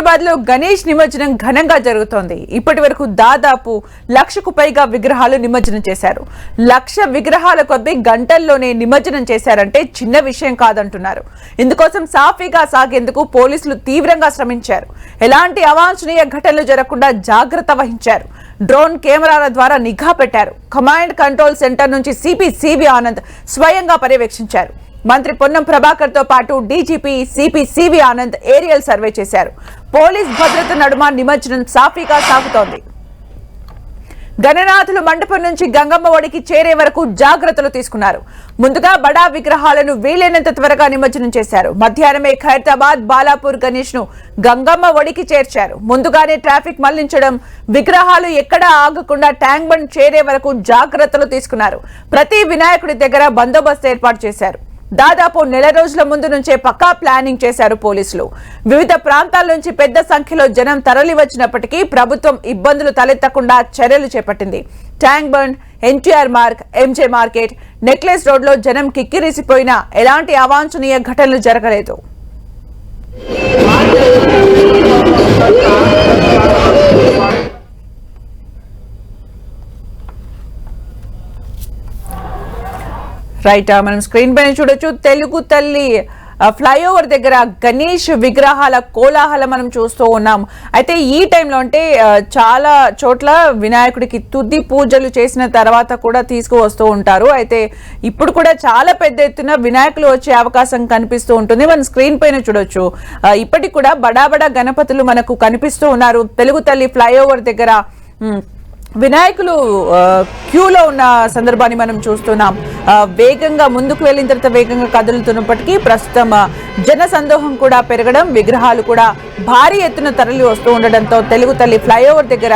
హైదరాబాద్ లో గణేష్ నిమజ్జనం ఘనంగా జరుగుతోంది. ఇప్పటి వరకు దాదాపు 1,00,000కు పైగా విగ్రహాలు నిమజ్జనం చేశారు. 1,00,000 విగ్రహాల కొద్దీ గంటల్లోనే నిమజ్జనం చేశారంటే చిన్న విషయం కాదంటున్నారు. ఇందుకోసం సాఫీగా సాగేందుకు పోలీసులు తీవ్రంగా శ్రమించారు. ఎలాంటి అవాంఛనీయ ఘటనలు జరగకుండా జాగ్రత్త వహించారు. డ్రోన్ కెమెరాల ద్వారా నిఘా పెట్టారు. కమాండ్ కంట్రోల్ సెంటర్ నుంచి సిపి ఆనంద్ స్వయంగా పర్యవేక్షించారు. మంత్రి పొన్నం ప్రభాకర్ తో పాటు DGP CP Anand aerial survey చేశారు. పోలీస్ భద్రత నడుమ నిమజ్జనం సాఫీగా సాగుతోంది. గణనాథులు మండపం నుంచి గంగమ్మ ఒడికి చేరే వరకు జాగ్రత్తలు తీసుకున్నారు. ముందుగా బడా విగ్రహాలను వీలైనంత త్వరగా నిమజ్జనం చేశారు. మధ్యాహ్నమే ఖైరతాబాద్ బాలాపూర్ గణేష్ ను గంగమ్మ ఒడికి చేర్చారు. ముందుగానే ట్రాఫిక్ మళ్లించడం, విగ్రహాలు ఎక్కడా ఆగకుండా ట్యాంక్ బండ్ చేరే వరకు జాగ్రత్తలు తీసుకున్నారు. ప్రతి వినాయకుడి దగ్గర బందోబస్తు ఏర్పాటు చేశారు. దాదాపు నెల రోజుల ముందు నుంచే పక్కా ప్లానింగ్ చేశారు పోలీసులు. వివిధ ప్రాంతాల నుంచి పెద్ద సంఖ్యలో జనం తరలి వచ్చినప్పటికీ ప్రభుత్వం ఇబ్బందులు తలెత్తకుండా చర్యలు చేపట్టింది. Tank bund, NTR Marg, MJ market, necklace road లో జనం కిక్కిరిసిపోయినా ఎలాంటి అవాంఛనీయ ఘటనలు జరగలేదు. రైట్, మనం స్క్రీన్ పైన చూడొచ్చు. తెలుగు తల్లి ఫ్లైఓవర్ దగ్గర గణేష్ విగ్రహాల కోలాహలం మనం చూస్తూ ఉన్నాం. అయితే ఈ టైంలో అంటే చాలా చోట్ల వినాయకుడికి తుది పూజలు చేసిన తర్వాత కూడా తీసుకువస్తూ ఉంటారు. అయితే ఇప్పుడు కూడా చాలా పెద్ద ఎత్తున వినాయకులు వచ్చే అవకాశం కనిపిస్తూ ఉంటుంది. మనం స్క్రీన్ పైన చూడొచ్చు. ఇప్పటికి కూడా బడా గణపతులు మనకు కనిపిస్తూ ఉన్నారు. తెలుగు తల్లి ఫ్లైఓవర్ దగ్గర వినాయకులు క్యూలో ఉన్న సందర్భాన్ని మనం చూస్తున్నాం. వేగంగా ముందుకు వెళ్ళిన తర్వాత వేగంగా కదులుతున్నప్పటికీ ప్రస్తుతం జన సందోహం కూడా పెరగడం, విగ్రహాలు కూడా భారీ ఎత్తున తరలి వస్తూ ఉండడంతో తెలుగు తల్లి ఫ్లైఓవర్ దగ్గర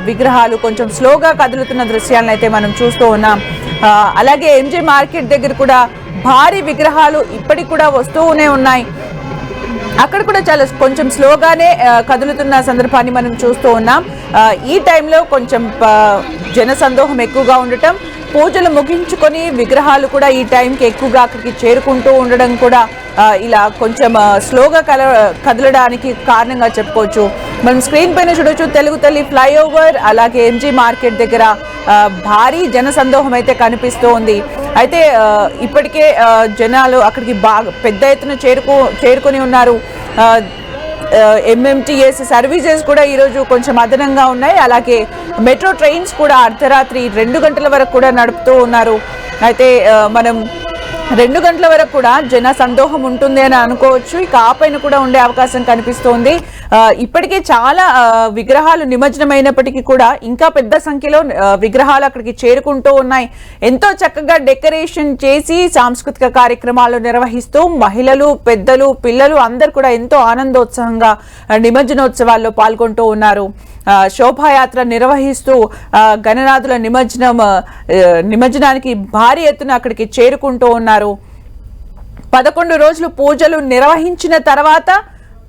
విగ్రహాలు కొంచెం స్లోగా కదులుతున్న దృశ్యాలను అయితే మనం చూస్తూ ఉన్నాం. అలాగే ఎంజే మార్కెట్ దగ్గర కూడా భారీ విగ్రహాలు ఇప్పటికి కూడా వస్తూనే ఉన్నాయి. అక్కడ కూడా చాలా కొంచెం స్లోగానే కదులుతున్న సందర్భాన్ని మనం చూస్తూ ఉన్నాం. ఈ టైంలో కొంచెం జన సందోహం ఎక్కువగా ఉండటం, పూజలు ముగించుకొని విగ్రహాలు కూడా ఈ టైంకి ఎక్కువగా అక్కడికి చేరుకుంటూ ఉండడం కూడా ఇలా కొంచెం స్లోగా కదలడానికి కారణంగా చెప్పుకోవచ్చు. మనం స్క్రీన్ పైన చూడొచ్చు. తెలుగు తల్లి ఫ్లైఓవర్ అలాగే ఎంజీ మార్కెట్ దగ్గర భారీ జన సందోహం అయితే కనిపిస్తూ ఉంది. అయితే ఇప్పటికే జనాలు అక్కడికి బాగా పెద్ద ఎత్తున చేరుకొని ఉన్నారు. ఎంఎంటీఎస్ సర్వీసెస్ కూడా ఈరోజు కొంచెం అదనంగా ఉన్నాయి. అలాగే మెట్రో ట్రైన్స్ కూడా అర్ధరాత్రి 2 గంటల వరకు కూడా నడుపుతూ ఉన్నారు. అయితే మనం 2 గంటల వరకు కూడా జన సందోహం ఉంటుంది అని అనుకోవచ్చు. ఇక ఆ పైన కూడా ఉండే అవకాశం కనిపిస్తోంది. ఇప్పటికే చాలా విగ్రహాలు నిమజ్జనమైనప్పటికీ కూడా ఇంకా పెద్ద సంఖ్యలో విగ్రహాలు అక్కడికి చేరుకుంటూ ఉన్నాయి. ఎంతో చక్కగా డెకరేషన్ చేసి సాంస్కృతిక కార్యక్రమాలు నిర్వహిస్తూ మహిళలు, పెద్దలు, పిల్లలు అందరూ కూడా ఎంతో ఆనందోత్సాహంగా నిమజ్జనోత్సవాల్లో పాల్గొంటూ ఉన్నారు. శోభాయాత్ర నిర్వహిస్తూ గణనాథుల నిమజ్జనానికి భారీ ఎత్తున అక్కడికి చేరుకుంటూ ఉన్నారు. 11 రోజులు పూజలు నిర్వహించిన తర్వాత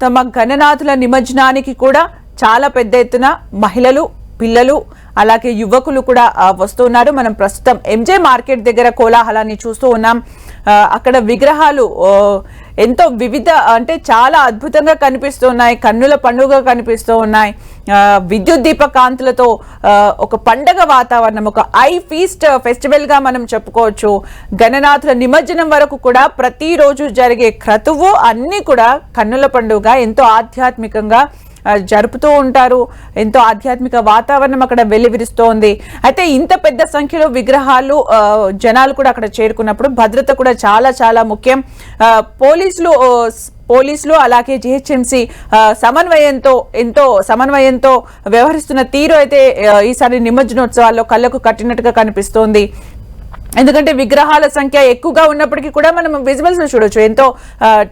తమ గణనాథుల నిమజ్జనానికి కూడా చాలా పెద్ద ఎత్తున మహిళలు, పిల్లలు అలాగే యువకులు కూడా వస్తున్నారు. మనం ప్రస్తుతం ఎంజే మార్కెట్ దగ్గర కోలాహలాన్ని చూస్తూ ఉన్నాం. అక్కడ విగ్రహాలు ఎంతో వివిధ అంటే చాలా అద్భుతంగా కనిపిస్తున్నాయి. కన్నుల పండుగ కనిపిస్తూ ఉన్నాయి. విద్యుత్ దీప కాంతులతో ఒక పండగ వాతావరణం, ఒక ఐ ఫీస్ట్ ఫెస్టివల్ గా మనం చెప్పుకోవచ్చు. గణనాథుల నిమజ్జనం వరకు కూడా ప్రతిరోజు జరిగే క్రతువు అన్ని కూడా కన్నుల పండుగ ఎంతో ఆధ్యాత్మికంగా జరుపుతూ ఉంటారు. ఎంతో ఆధ్యాత్మిక వాతావరణం అక్కడ వెల్లివిరుస్తోంది. అయితే ఇంత పెద్ద సంఖ్యలో విగ్రహాలు జనాలు కూడా అక్కడ చేరుకున్నప్పుడు భద్రత కూడా చాలా ముఖ్యం. పోలీసులు అలాగే జిహెచ్ఎంసీ ఎంతో సమన్వయంతో వ్యవహరిస్తున్న తీరు అయితే ఈసారి నిమజ్జనోత్సవాల్లో కళ్ళకు కట్టినట్టుగా కనిపిస్తోంది. ఎందుకంటే విగ్రహాల సంఖ్య ఎక్కువగా ఉన్నప్పటికీ కూడా మనం విజువల్స్ చూడొచ్చు. ఎంతో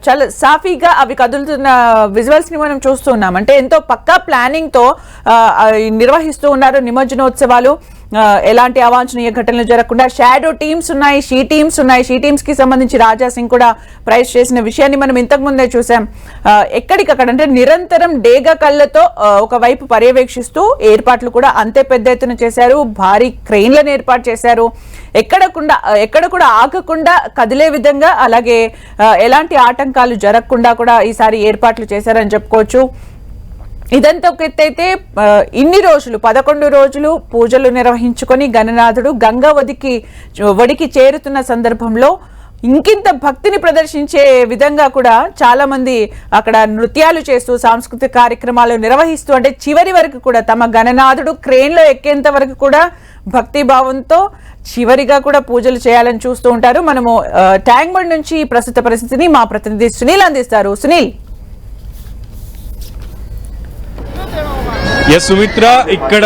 చాలా సాఫీగా అవి కదులుతున్న విజువల్స్ ని మనం చూస్తున్నాం. అంటే ఎంతో పక్కా ప్లానింగ్ తో నిర్వహిస్తూ ఉన్నారు నిమజ్జనోత్సవాలు. ఎలాంటి అవాంఛనీయ ఘటనలు జరగకుండా షాడో టీమ్స్ ఉన్నాయి, షీ టీమ్స్ కి సంబంధించి రాజా సింగ్ కూడా ప్రైజ్ చేసిన విషయాన్ని మనం ఇంతకు ముందే చూసాం. ఎక్కడికక్కడ అంటే నిరంతరం డేగా కళ్ళతో ఒకవైపు పర్యవేక్షిస్తూ ఏర్పాట్లు కూడా అంతే పెద్ద ఎత్తున చేశారు. భారీ క్రెయిన్లను ఏర్పాటు చేశారు. ఎక్కడ కూడా ఆగకుండా కదిలే విధంగా, అలాగే ఎలాంటి ఆటంకాలు జరగకుండా కూడా ఈసారి ఏర్పాట్లు చేశారని చెప్పుకోవచ్చు. ఇదంతా ఒక ఎత్తు అయితే ఇన్ని రోజులు 11 రోజులు పూజలు నిర్వహించుకొని గణనాథుడు గంగా ఒడికి చేరుతున్న సందర్భంలో ఇంకింత భక్తిని ప్రదర్శించే విధంగా కూడా చాలా మంది అక్కడ నృత్యాలు చేస్తూ సాంస్కృతిక కార్యక్రమాలు నిర్వహిస్తూ అంటే చివరి వరకు కూడా తమ గణనాథుడు క్రేన్లో ఎక్కేంత వరకు కూడా భక్తి భావంతో చివరిగా కూడా పూజలు చేయాలని చూస్తూ ఉంటారు. మనము ట్యాంక్ బండ్ నుంచి ప్రస్తుత పరిస్థితిని మా ప్రతినిధి సునీల్ అందిస్తారు. సునీల్. ఎస్ సుమిత్ర, ఇక్కడ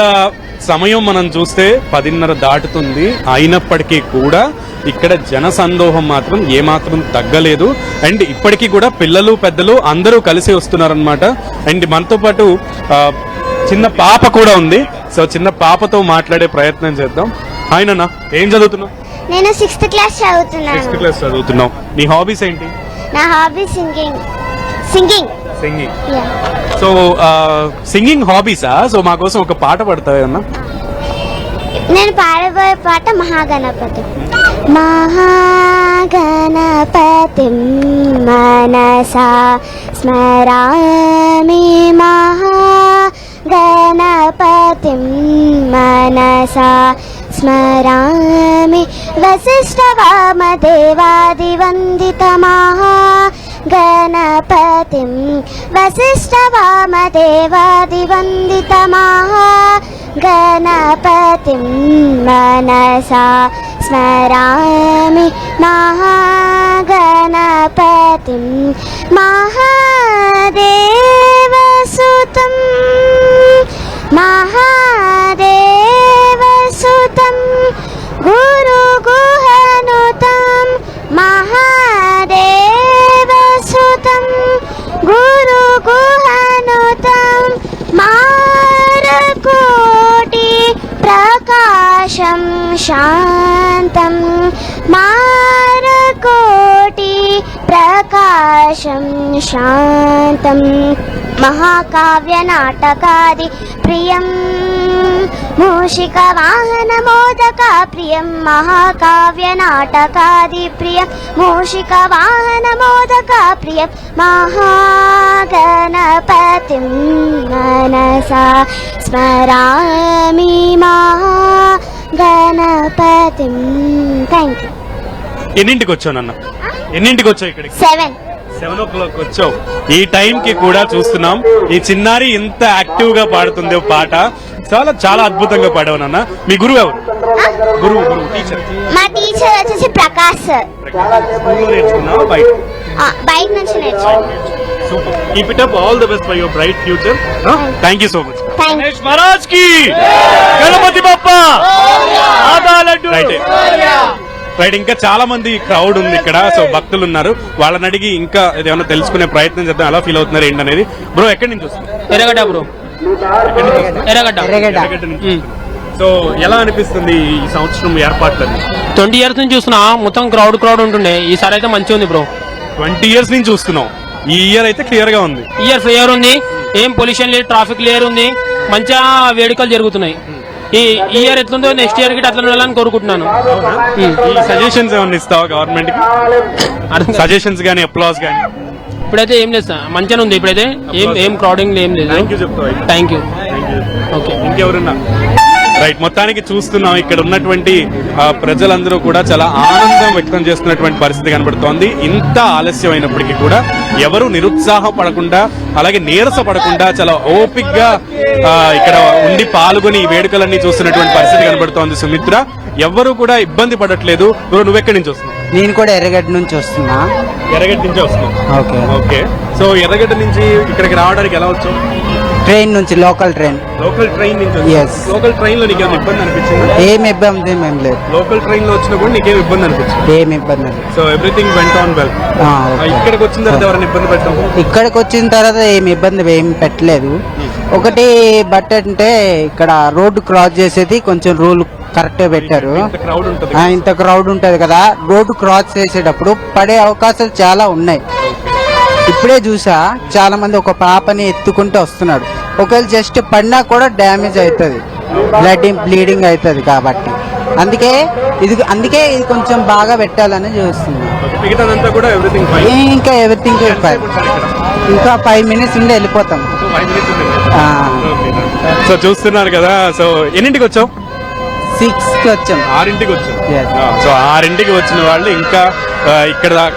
సమయం మనం చూస్తే 10:30 దాటుతుంది. అయినప్పటికీ కూడా ఇక్కడ జన సందోహం మాత్రం ఏమాత్రం తగ్గలేదు. అండ్ ఇప్పటికీ కూడా పిల్లలు పెద్దలు అందరూ కలిసి వస్తున్నారనమాట. అండ్ మనతో పాటు చిన్న పాప కూడా ఉంది. సో చిన్న పాపతో మాట్లాడే ప్రయత్నం చేద్దాం. హాయ్ నాన్న, ఏం చదువుతున్నావు? నేను 6th క్లాస్ చదువుతున్నాను. 6th క్లాస్ చదువుతున్నావు. నీ హాబీస్ ఏంటి? నా హాబీ సింగింగ్. సో సింగింగ్ హాబీసా? సో మా కోసం ఒక పాట పాడతావా? నేను పాడబోయే పాట మహాగణపతి. మహాగణపతి మనసా స్మరామి, మహాగణపతి మనసా స్మరామి, వశిష్ఠ వామదేవాది వందిత గణపతిం, వశిష్ఠ వామదేవాది వందిత గణపతిం మనసా స్మరామి, మహాగణపతిం మహాదేవసుతం మహాదేవసుతం గురుగుహనుతం మహాదేవసుతం గురుగుహనుతం మారకోటి ప్రకాశం శాంతం మారకోటి ప్రకాశం శాంతం మహాకావ్య నాటకాది ప్రియం మూషిక వాహన మోదక ప్రియం మహాకావ్య నాటకాది ప్రియం మూషిక వాహన మోదక ప్రియం మహాగణపతిం మనసా స్మరామి, మహాగణపతిం. Thank you. ఎన్నింటికి వచ్చావు నాన్న? ఎన్నింటికి వచ్చావు ఇక్కడికి? 7 o'clock వచ్చావు. ఈ టైం కి కూడా చూస్తున్నాం ఈ చిన్నారి ఇంత యాక్టివ్ గా పాడుతుంది పాట. చాలా చాలా అద్భుతంగా పాడావు నాన్న. మీ గురువు ఎవరు? గురువు టీచర్? మా టీచర్ వచ్చేసి ప్రకాష్ సార్. నేర్చుకున్నావా? బయట నుంచి నేర్చుకున్నాను. Super. Keep it up. All the best for your bright future. Thank you so much. Ganesh Maharaj కి, గణపతి బప్పా రైట్. ఇంకా చాలా మంది క్రౌడ్ ఉంది ఇక్కడ. సో భక్తులు ఉన్నారు, వాళ్ళని అడిగి ఇంకా ఏమైనా తెలుసుకునే ప్రయత్నం చేద్దాం. ఎలా ఫీల్ అవుతున్నారు ఏంటనేది. బ్రో ఎక్కడి నుంచి వస్తుంది? ఎర్రగడ్డ బ్రో. ఎర్రగడ్డ నుంచి. సో ఎలా అనిపిస్తుంది ఈ సంవత్సరం ఏర్పాట్లన్నీ? 20 years నుంచి చూస్తున్నా, మొత్తం క్రౌడ్ ఉంటుండే. ఈసారి అయితే మంచిగా ఉంది బ్రో. 20 years నుంచి చూస్తున్నాం. ఈ ఇయర్ అయితే క్లియర్ గా ఉంది. క్లియర్ ఉంది, ఏం పొల్యూషన్ లేదు, ట్రాఫిక్ క్లియర్ ఉంది, మంచిగా వేడుకలు జరుగుతున్నాయి. ఈ ఇయర్ ఎట్లుందో నెక్స్ట్ ఇయర్ కి అట్లా ఉండాలని కోరుకుంటున్నాను. సజెషన్స్ ఏమన్నా ఇస్తావా గవర్నమెంట్ కి? సజెషన్స్ గానీ అప్లాస్ గానీ? ఇప్పుడైతే ఏం లేదు, మంచిగా ఉంది. ఇప్పుడైతే ఏం క్రౌడింగ్ ఏం లేదు. Thank you. ఓకే. ఇంకెవరున్నా? రైట్. మొత్తానికి చూస్తున్నాం ఇక్కడ ఉన్నటువంటి ప్రజలందరూ కూడా చాలా ఆనందం వ్యక్తం చేస్తున్నటువంటి పరిస్థితి కనబడుతోంది. ఇంత ఆలస్యం అయినప్పటికీ కూడా ఎవరు నిరుత్సాహపడకుండా అలాగే నీరస పడకుండా చాలా ఓపిక్ గా ఇక్కడ ఉండి పాల్గొని ఈ వేడుకలన్నీ చూస్తున్నటువంటి పరిస్థితి కనబడుతోంది. సుమిత్ర, ఎవరు కూడా ఇబ్బంది పడట్లేదు. నువ్వెక్కడి నుంచి వస్తున్నావు? నేను కూడా ఎర్రగడ్డ నుంచి వస్తున్నా. ఎర్రగడ్డ నుంచి వస్తున్నావు? ఓకే. సో ఎర్రగడ్డ నుంచి ఇక్కడికి రావడానికి ఎలా వచ్చావు? ట్రైన్ నుంచి, లోకల్ ట్రైన్ నుంచి. లోకల్ ట్రైన్ లో నీకేమైనా ఇబ్బంది అనిపించింది? ఏం ఇబ్బంది ఏం లేదు. లోకల్ ట్రైన్ లో వచ్చినా కూడా నీకేం ఇబ్బంది అనిపించింది? ఏం ఇబ్బంది లేదు. So everything went on well. ఇక్కడికి వచ్చిన తర్వాత ఎవరైనా ఇబ్బంది పెట్టాము? ఇక్కడికి వచ్చిన తర్వాత ఏం ఇబ్బంది ఏం పెట్టలేదు. ఒకటి బట్ అంటే ఇక్కడ రోడ్డు క్రాస్ చేసేది కొంచెం రూల్ కరెక్ట్ గా పెట్టారు. ఇంత క్రౌడ్ ఉంటది కదా, రోడ్డు క్రాస్ చేసేటప్పుడు పడే అవకాశాలు చాలా ఉన్నాయి. ఇప్పుడే చూసా, చాలా మంది ఒక పాపని ఎత్తుకుంటూ వస్తున్నాడు. ఒకవేళ జస్ట్ పడినా కూడా డ్యామేజ్ అవుతుంది, బ్లీడింగ్ అవుతుంది. కాబట్టి అందుకే ఇది కొంచెం బాగా పెట్టాలని చూస్తుంది. ఇంకా ఎవ్రీథింగ్ ఇంకా 5 మినిట్స్ ఉండి వెళ్ళిపోతాం. ఆ, సో చూస్తున్నారు కదా. సో ఎన్నింటికి వచ్చావు? 6కి వచ్చాం. 6ంటికి వచ్చాం. Yes. సో 6ంటికి వచ్చిన వాళ్ళు ఇంకా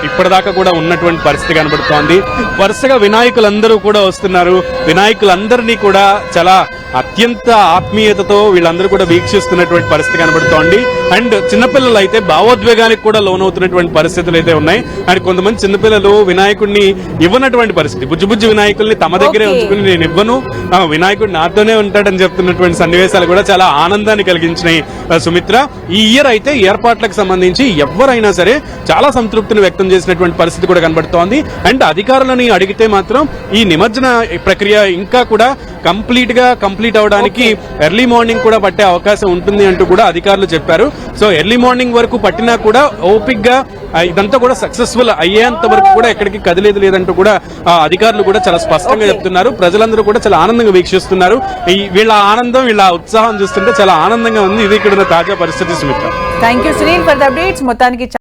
ఇప్పటిదాకా కూడా ఉన్నటువంటి పరిస్థితి కనబడుతోంది. వరుసగా వినాయకులందరూ కూడా వస్తున్నారు. వినాయకులందరినీ కూడా చాలా అత్యంత ఆత్మీయతతో వీళ్ళందరూ కూడా వీక్షిస్తున్నటువంటి పరిస్థితి కనబడుతోంది. అండ్ చిన్నపిల్లలు అయితే భావోద్వేగానికి కూడా లోనవుతున్నటువంటి పరిస్థితులు అయితే ఉన్నాయి. అండ్ కొంతమంది చిన్నపిల్లలు వినాయకుడిని ఇవ్వనటువంటి పరిస్థితి, బుజ్జి వినాయకుల్ని తమ దగ్గరే Okay. ఉంచుకుని నేను ఇవ్వను, వినాయకుడు నాతోనే ఉంటాడని చెప్తున్నటువంటి సన్నివేశాలు కూడా చాలా ఆనందాన్ని కలిగించినాయి. సుమిత్ర, ఈ ఇయర్ అయితే ఏర్పాట్లకు సంబంధించి ఎవరైనా సరే చాలా సంతృప్తిని వ్యక్తం చేసినటువంటి పరిస్థితి కూడా కనబడుతోంది. అండ్ అధికారులని అడిగితే మాత్రం ఈ నిమజ్జన ప్రక్రియ ఇంకా కూడా కంప్లీట్ అవడానికి ఎర్లీ మార్నింగ్ కూడా పట్టే అవకాశం ఉంటుంది అంటూ కూడా అధికారులు చెప్పారు. సో ఎర్లీ మార్నింగ్ వరకు పట్టినా కూడా ఓపిక్ గా ఇదంతా కూడా సక్సెస్ఫుల్ అయ్యేంత వరకు కూడా ఎక్కడికి కదిలేదు లేదంటూ కూడా అధికారులు కూడా చాలా స్పష్టంగా చెప్తున్నారు. ప్రజలందరూ కూడా చాలా ఆనందంగా వీక్షిస్తున్నారు. వీళ్ళ ఆనందం, వీళ్ళ ఉత్సాహం చూస్తుంటే చాలా ఆనందంగా ఉంది. ఇది ఇక్కడ ఉన్న తాజా పరిస్థితి. Sumitra, thank you Sunil for the updates. మొత్తానికి